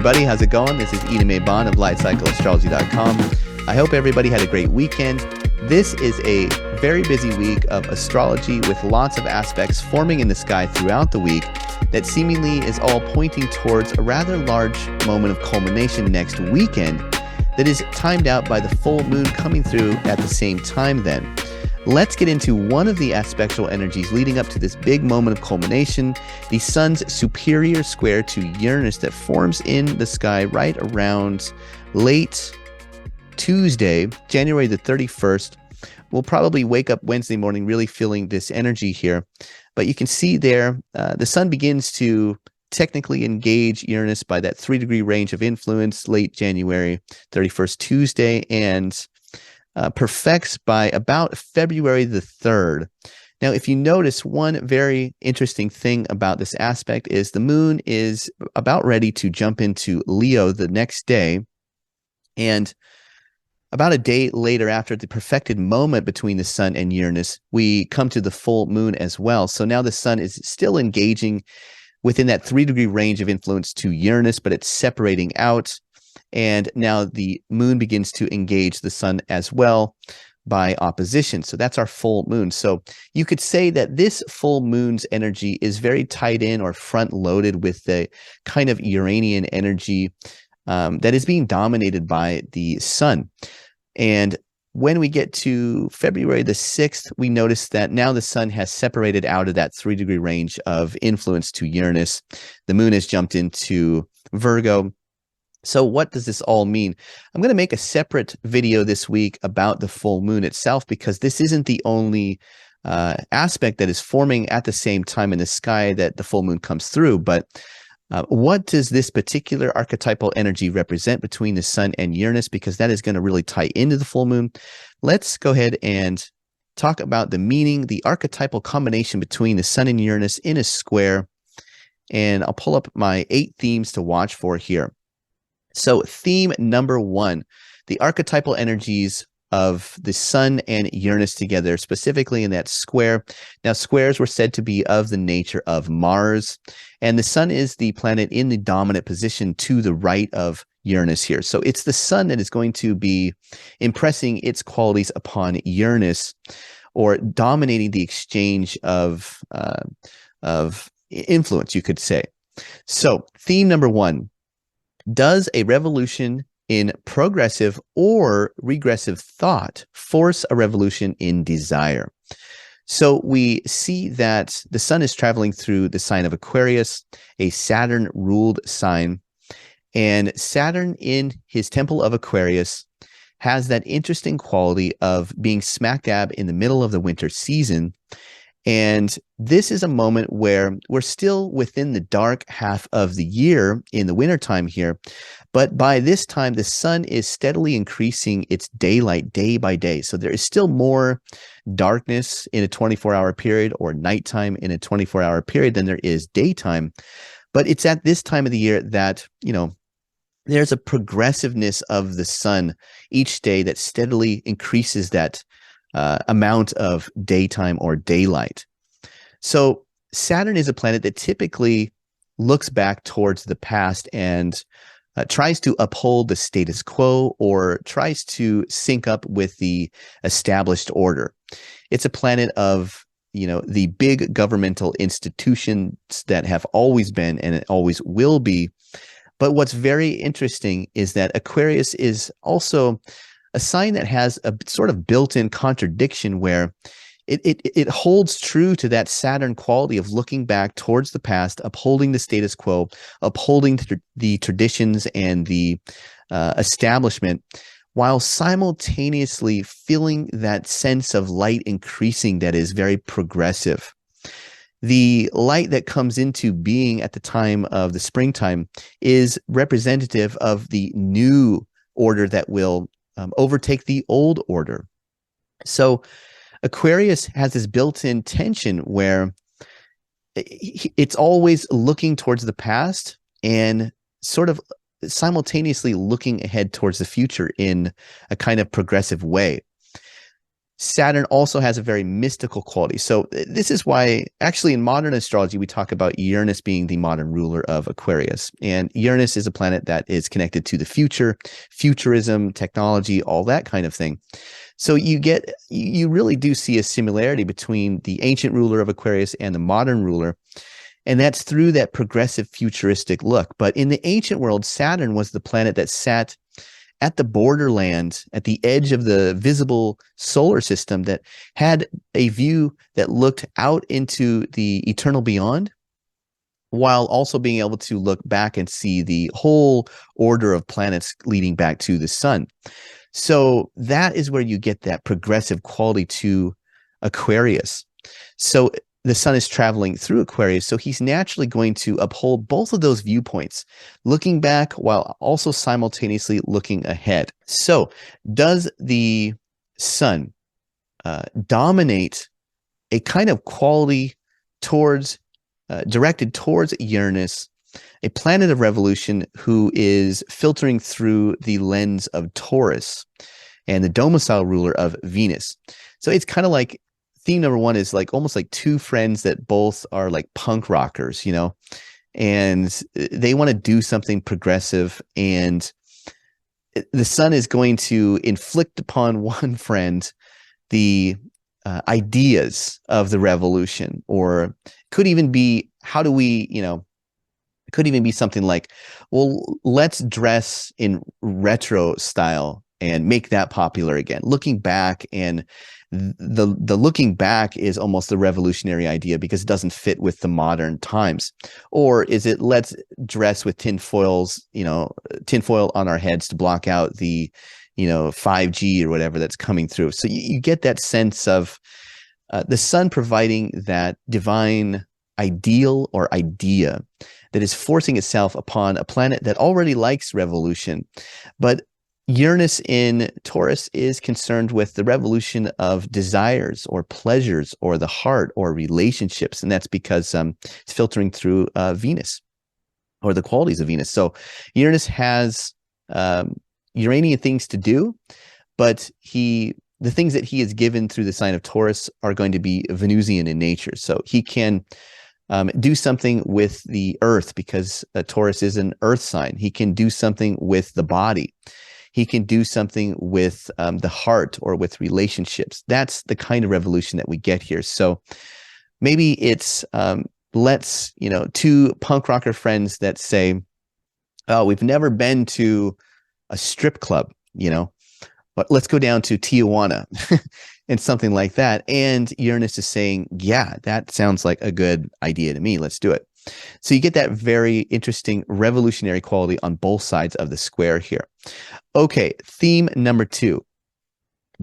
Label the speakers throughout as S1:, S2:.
S1: everybody. How's it going? This is Ina May Bond of LightCycleAstrology.com. I hope everybody had a great weekend. This is a very busy week of astrology with lots of aspects forming in the sky throughout the week that seemingly is all pointing towards a rather large moment of culmination next weekend that is timed out by the full moon coming through at the same time then. Let's get into one of the aspectual energies leading up to this big moment of culmination, the sun's superior square to Uranus that forms in the sky right around late Tuesday, January the 31st. We'll probably wake up Wednesday morning really feeling this energy here. But you can see there, the sun begins to technically engage Uranus by that 3-degree range of influence late January 31st, Tuesday, and perfects by about February the 3rd. Now, if you notice, one very interesting thing about this aspect is the moon is about ready to jump into Leo the next day. And about a day later, after the perfected moment between the sun and Uranus, we come to the full moon as well. So now the sun is still engaging within that 3-degree range of influence to Uranus, but it's separating out. And now the moon begins to engage the sun as well by opposition. So that's our full moon. So you could say that this full moon's energy is very tied in or front loaded with the kind of Uranian energy that is being dominated by the sun. And when we get to February the 6th, we notice that now the sun has separated out of that 3-degree range of influence to Uranus. The moon has jumped into Virgo. So what does this all mean? I'm going to make a separate video this week about the full moon itself, because this isn't the only aspect that is forming at the same time in the sky that the full moon comes through. But what does this particular archetypal energy represent between the sun and Uranus? Because that is going to really tie into the full moon. Let's go ahead and talk about the meaning, the archetypal combination between the sun and Uranus in a square. And I'll pull up my 8 themes to watch for here. So theme number 1, the archetypal energies of the sun and Uranus together, specifically in that square. Now, squares were said to be of the nature of Mars, and the sun is the planet in the dominant position to the right of Uranus here. So it's the sun that is going to be impressing its qualities upon Uranus, or dominating the exchange of influence, you could say. So theme number 1. Does a revolution in progressive or regressive thought force a revolution in desire? So we see that the sun is traveling through the sign of Aquarius, a Saturn-ruled sign, and Saturn in his temple of Aquarius has that interesting quality of being smack dab in the middle of the winter season. And this is a moment where we're still within the dark half of the year in the wintertime here. But by this time, the sun is steadily increasing its daylight day by day. So there is still more darkness in a 24-hour period, or nighttime in a 24-hour period, than there is daytime. But it's at this time of the year that, there's a progressiveness of the sun each day that steadily increases that amount of daytime or daylight. So Saturn is a planet that typically looks back towards the past and tries to uphold the status quo, or tries to sync up with the established order. It's a planet of, the big governmental institutions that have always been and it always will be. But what's very interesting is that Aquarius is also a sign that has a sort of built-in contradiction where it holds true to that Saturn quality of looking back towards the past, upholding the status quo, upholding the traditions and the establishment, while simultaneously feeling that sense of light increasing that is very progressive. The light that comes into being at the time of the springtime is representative of the new order that will overtake the old order. So Aquarius has this built-in tension where it's always looking towards the past and sort of simultaneously looking ahead towards the future in a kind of progressive way. Saturn also has a very mystical quality. So this is why, actually, in modern astrology, we talk about Uranus being the modern ruler of Aquarius. And Uranus is a planet that is connected to the future, futurism, technology, all that kind of thing. So you really do see a similarity between the ancient ruler of Aquarius and the modern ruler. And that's through that progressive futuristic look. But in the ancient world, Saturn was the planet that sat at the borderland, at the edge of the visible solar system, that had a view that looked out into the eternal beyond, while also being able to look back and see the whole order of planets leading back to the sun. So that is where you get that progressive quality to Aquarius. So the sun is traveling through Aquarius, so he's naturally going to uphold both of those viewpoints, looking back while also simultaneously looking ahead. So does the sun dominate a kind of quality towards directed towards Uranus, a planet of revolution who is filtering through the lens of Taurus and the domicile ruler of Venus? So it's kind of like theme number one is like almost like two friends that both are like punk rockers, and they want to do something progressive, and the sun is going to inflict upon one friend the ideas of the revolution, or could even be, how do we, it could even be something like, well, let's dress in retro style and make that popular again. Looking back, and the looking back is almost the revolutionary idea because it doesn't fit with the modern times. Or is it, let's dress with tinfoil on our heads to block out the 5G or whatever that's coming through. So you get that sense of the sun providing that divine ideal or idea that is forcing itself upon a planet that already likes revolution. But Uranus in Taurus is concerned with the revolution of desires or pleasures or the heart or relationships. And that's because it's filtering through Venus, or the qualities of Venus. So Uranus has Uranian things to do, but the things that he is given through the sign of Taurus are going to be Venusian in nature. So he can do something with the earth, because Taurus is an earth sign. He can do something with the body. He can do something with the heart or with relationships. That's the kind of revolution that we get here. So maybe it's two punk rocker friends that say, oh, we've never been to a strip club, but let's go down to Tijuana and something like that. And Uranus is saying, yeah, that sounds like a good idea to me. Let's do it. So you get that very interesting revolutionary quality on both sides of the square here. Okay, theme number 2.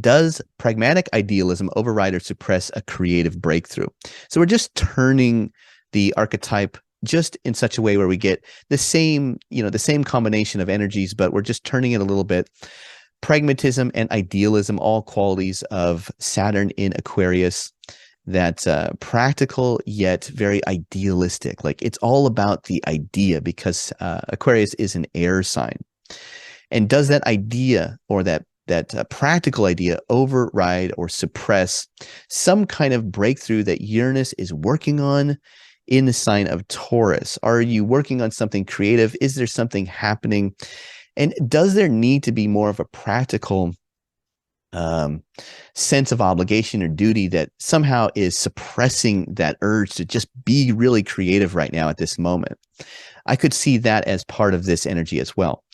S1: Does pragmatic idealism override or suppress a creative breakthrough? So we're just turning the archetype just in such a way where we get the same combination of energies, but we're just turning it a little bit. Pragmatism and idealism, all qualities of Saturn in Aquarius, that practical yet very idealistic. Like, it's all about the idea, because Aquarius is an air sign. And does that idea, or that practical idea, override or suppress some kind of breakthrough that Uranus is working on in the sign of Taurus? Are you working on something creative? Is there something happening? And does there need to be more of a practical sense of obligation or duty that somehow is suppressing that urge to just be really creative right now at this moment? I could see that as part of this energy as well.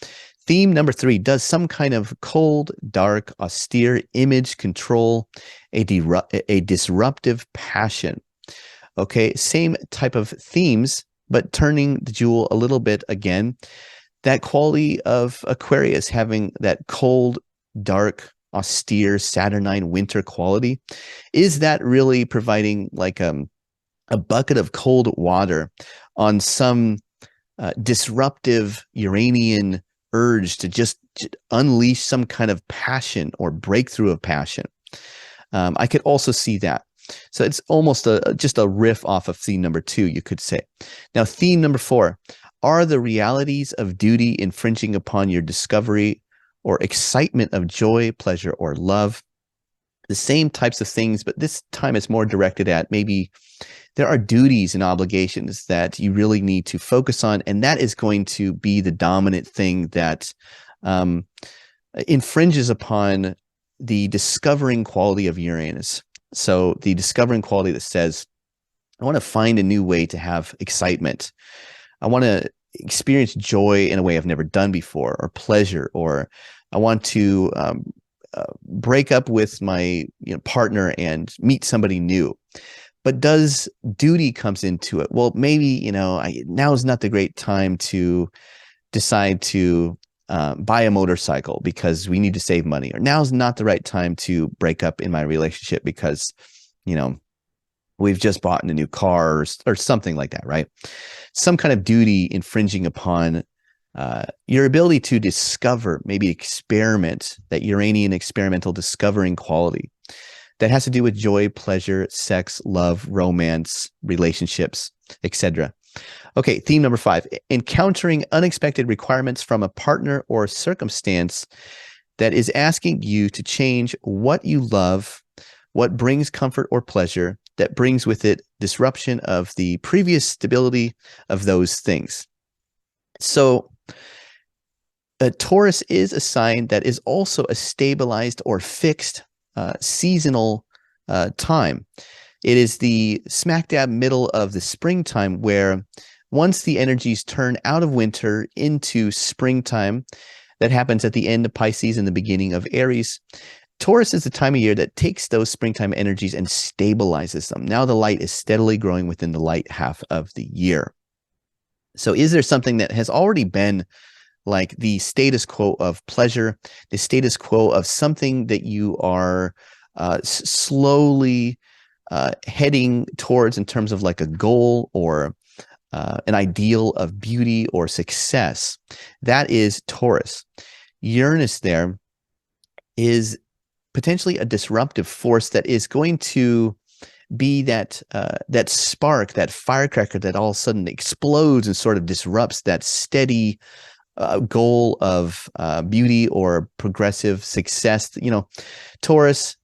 S1: Theme number 3, does some kind of cold, dark, austere image control a disruptive passion? Okay, same type of themes, but turning the jewel a little bit again. That quality of Aquarius having that cold, dark, austere, Saturnine winter quality. Is that really providing like a bucket of cold water on some disruptive Uranian urge to just unleash some kind of passion or breakthrough of passion? I could also see that. So it's almost just a riff off of theme number 2, you could say. Now, theme number 4, are the realities of duty infringing upon your discovery or excitement of joy, pleasure, or love? the same types of things, but this time it's more directed at maybe there are duties and obligations that you really need to focus on, and that is going to be the dominant thing that um, infringes upon the discovering quality of Uranus. So the discovering quality that says, I want to find a new way to have excitement. I want to experience joy in a way I've never done before, or pleasure, or I want to break up with my partner and meet somebody new. But does duty comes into it? Well, maybe, now is not the great time to decide to buy a motorcycle because we need to save money, or now's not the right time to break up in my relationship because, we've just bought a new car, or something like that, right? Some kind of duty infringing upon your ability to discover, maybe experiment, that Uranian experimental discovering quality that has to do with joy, pleasure, sex, love, romance, relationships, etc. Okay, theme number 5, encountering unexpected requirements from a partner or circumstance that is asking you to change what you love, what brings comfort or pleasure, that brings with it disruption of the previous stability of those things. So Taurus is a sign that is also a stabilized or fixed seasonal time. It is the smack dab middle of the springtime, where once the energies turn out of winter into springtime, that happens at the end of Pisces and the beginning of Aries. Taurus is the time of year that takes those springtime energies and stabilizes them. Now the light is steadily growing within the light half of the year. So is there something that has already been like the status quo of pleasure, the status quo of something that you are slowly heading towards in terms of like a goal or an ideal of beauty or success? That is Taurus. Uranus there is potentially a disruptive force that is going to be that that spark, that firecracker that all of a sudden explodes and sort of disrupts that steady goal of beauty or progressive success. Taurus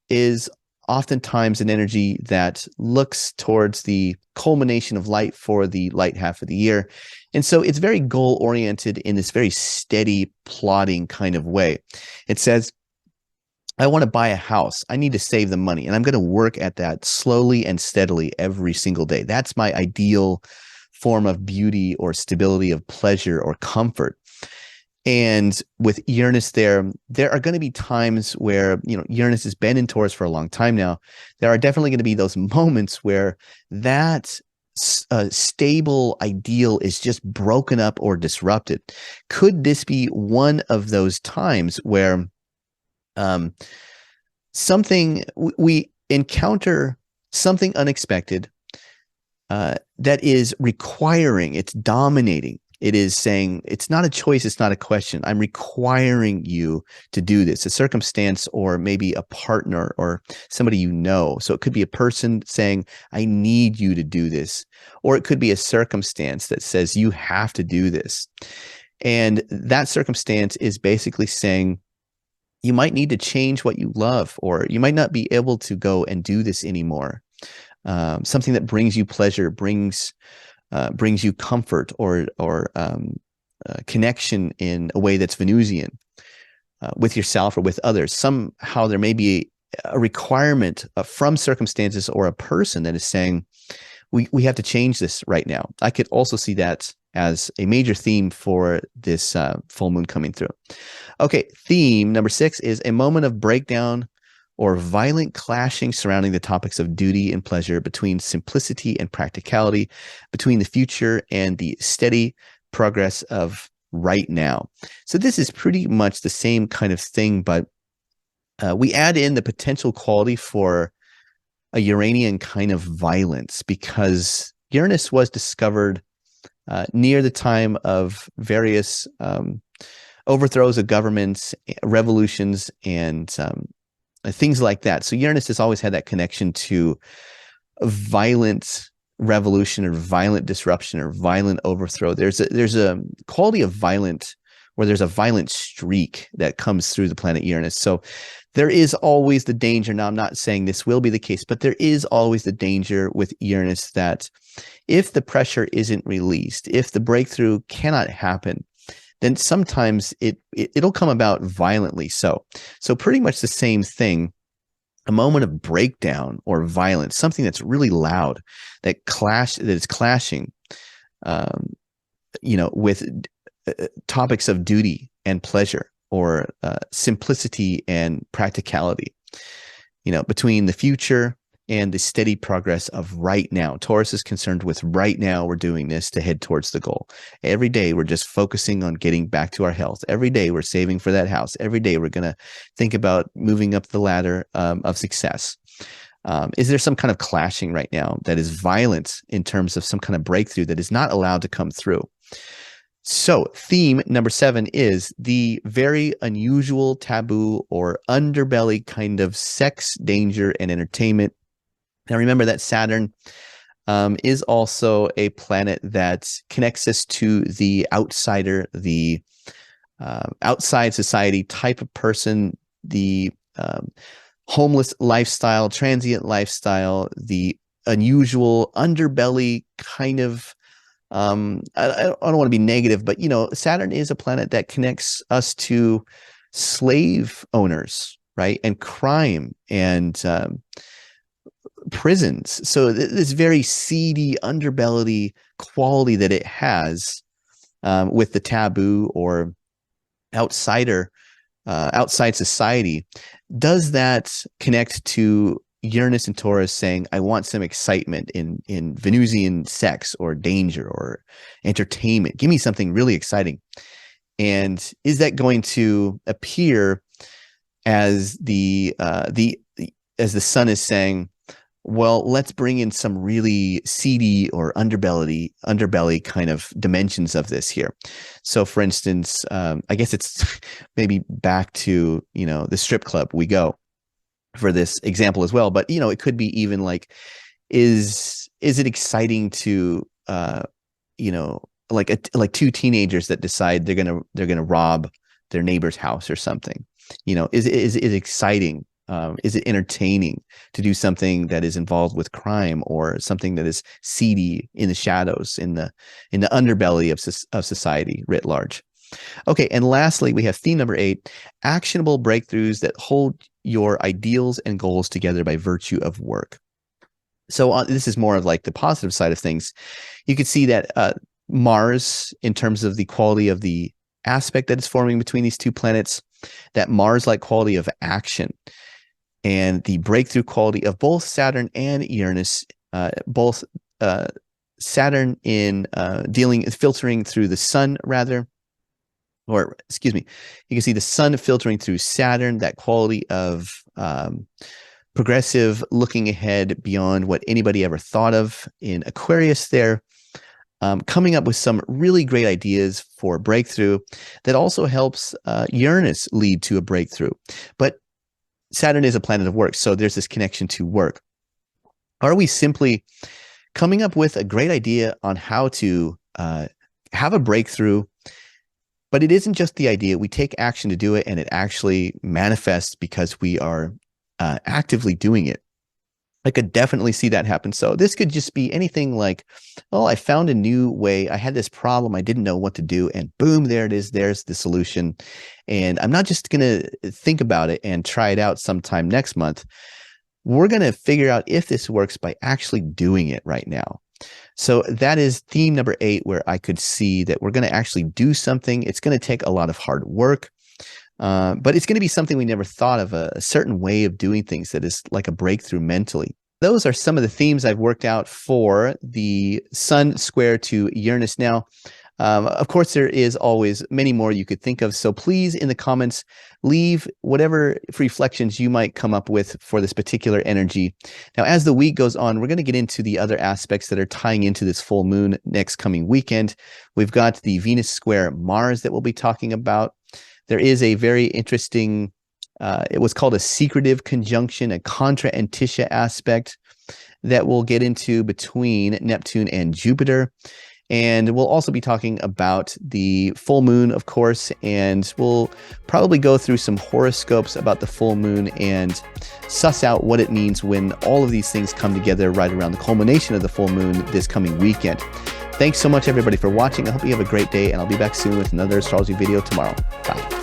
S1: is oftentimes an energy that looks towards the culmination of light for the light half of the year. And so it's very goal oriented in this very steady, plodding kind of way. It says, I want to buy a house. I need to save the money, and I'm going to work at that slowly and steadily every single day. That's my ideal form of beauty or stability, of pleasure or comfort. And with Uranus there are going to be times where, Uranus has been in Taurus for a long time now. There are definitely going to be those moments where that stable ideal is just broken up or disrupted. Could this be one of those times where we encounter something unexpected that is requiring, it's dominating. It is saying, it's not a choice, it's not a question. I'm requiring you to do this, a circumstance or maybe a partner or somebody you know. So it could be a person saying, I need you to do this. Or it could be a circumstance that says, you have to do this. And that circumstance is basically saying, you might need to change what you love, or you might not be able to go and do this anymore. Something that brings you pleasure, brings you comfort or connection in a way that's Venusian with yourself or with others. Somehow there may be a requirement from circumstances or a person that is saying, we have to change this right now. I could also see that as a major theme for this full moon coming through. Okay, theme number 6 is a moment of breakdown or violent clashing surrounding the topics of duty and pleasure, between simplicity and practicality, between the future and the steady progress of right now. So this is pretty much the same kind of thing, but we add in the potential quality for a Uranian kind of violence, because Uranus was discovered near the time of various overthrows of governments, revolutions, and things like that. So Uranus has always had that connection to a violent revolution or violent disruption or violent overthrow. There's a quality of violent or there's a violent streak that comes through the planet Uranus. So there is always the danger. Now, I'm not saying this will be the case, but there is always the danger with Uranus that if the pressure isn't released, if the breakthrough cannot happen, then sometimes it'll come about violently. So pretty much the same thing. A moment of breakdown or violence, something that's really loud, that is clashing, with topics of duty and pleasure, or simplicity and practicality, between the future and the steady progress of right now. Taurus is concerned with right now. We're doing this to head towards the goal. Every day we're just focusing on getting back to our health. Every day we're saving for that house. Every day we're going to think about moving up the ladder of success. Is there some kind of clashing right now that is violent in terms of some kind of breakthrough that is not allowed to come through? So theme number 7 is the very unusual, taboo, or underbelly kind of sex, danger, and entertainment. Now, remember that Saturn is also a planet that connects us to the outsider, the outside society type of person, the homeless lifestyle, transient lifestyle, the unusual underbelly kind of, I don't want to be negative, but, Saturn is a planet that connects us to slave owners, right? And crime and prisons. So this very seedy underbelly quality that it has with the taboo or outside society, does that connect to Uranus and Taurus saying, I want some excitement in Venusian sex or danger or entertainment. Give me something really exciting. And is that going to appear as the sun is saying, well, let's bring in some really seedy or underbelly kind of dimensions of this here. So for instance, I guess it's maybe back to, the strip club we go for this example as well. But, it could be even like, is it exciting to, like two teenagers that decide they're going to rob their neighbor's house or something? Is it exciting? Is it entertaining to do something that is involved with crime or something that is seedy in the shadows, in the underbelly of society writ large? Okay, and lastly, we have theme number 8, actionable breakthroughs that hold your ideals and goals together by virtue of work. So this is more of like the positive side of things. You could see that Mars, in terms of the quality of the aspect that is forming between these two planets, that Mars-like quality of action, and the breakthrough quality of both Saturn and Uranus, both Saturn in filtering through the sun, rather, or excuse me, you can see the sun filtering through Saturn, that quality of progressive, looking ahead beyond what anybody ever thought of in Aquarius there, coming up with some really great ideas for breakthrough that also helps Uranus lead to a breakthrough. But Saturn is a planet of work, so there's this connection to work. Are we simply coming up with a great idea on how to have a breakthrough, but it isn't just the idea? We take action to do it, and it actually manifests because we are actively doing it. I could definitely see that happen. So this could just be anything like, oh, I found a new way. I had this problem. I didn't know what to do. And boom, there it is. There's the solution. And I'm not just going to think about it and try it out sometime next month. We're going to figure out if this works by actually doing it right now. So that is theme number 8, where I could see that we're going to actually do something. It's going to take a lot of hard work. But it's going to be something we never thought of, a certain way of doing things that is like a breakthrough mentally. Those are some of the themes I've worked out for the Sun square to Uranus. Now, of course, there is always many more you could think of. So please, in the comments, leave whatever reflections you might come up with for this particular energy. Now, as the week goes on, we're going to get into the other aspects that are tying into this full moon next coming weekend. We've got the Venus square Mars that we'll be talking about. There is a very interesting, it was called a secretive conjunction, a contra antitia aspect that we'll get into between Neptune and Jupiter. And we'll also be talking about the full moon, of course, and we'll probably go through some horoscopes about the full moon and suss out what it means when all of these things come together right around the culmination of the full moon this coming weekend. Thanks so much, everybody, for watching. I hope you have a great day, and I'll be back soon with another astrology video tomorrow. Bye.